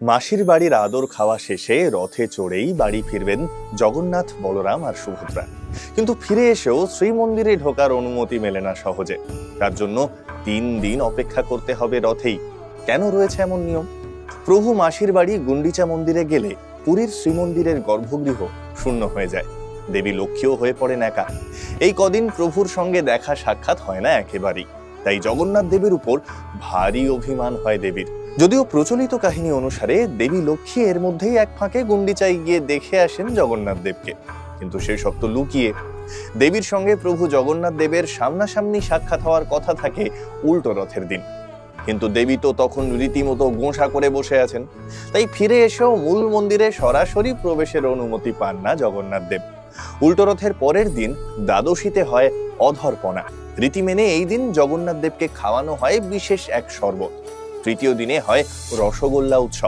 মাসির বাড়ির আদর খাওয়া শেষে রথে চড়েই বাড়ি ফিরবেন জগন্নাথ, বলরাম আর সুভদ্রা। কিন্তু ফিরে এসেও শ্রীমন্দিরে ঢোকার অনুমতি মেলে না সহজে। তার জন্য 3 দিন অপেক্ষা করতে হবে রথেই। কেন রয়েছে এমন নিয়ম? প্রভু মাসির বাড়ি গুন্ডিচা মন্দিরে গেলে পুরীর শ্রীমন্দিরের গর্ভগৃহ শূন্য হয়ে যায়। দেবী লক্ষ্মীও হয়ে পড়েন একা। এই কদিন প্রভুর সঙ্গে দেখা সাক্ষাৎ হয় না একেবারেই। তাই জগন্নাথ দেবের উপর ভারী অভিমান হয় দেবীর। যদিও প্রচলিত কাহিনী অনুসারে দেবী লক্ষ্মী এর মধ্যেই এক ফাঁকে গুন্ডিচায় গিয়ে দেখে আসেন জগন্নাথ দেবকে, কিন্তু সেই সব তো লুকিয়ে। দেবীর সঙ্গে প্রভু জগন্নাথ দেবের সামনাসামনি সাক্ষাৎ হওয়ার কথা থাকে উল্টো রথের দিন, কিন্তু দেবী তো তখন রীতিমতো গোঁসা করে বসে আছেন। তাই ফিরে এসেও মূল মন্দিরে সরাসরি প্রবেশের অনুমতি পান না জগন্নাথ দেব। উল্টো রথের পরের দিন দ্বাদশীতে হয় অধরপনা। রীতি মেনে এই দিন জগন্নাথ দেবকে খাওয়ানো হয় বিশেষ এক শরবত। তৃতীয় দিনে হয় রসগোল্লা উৎসব।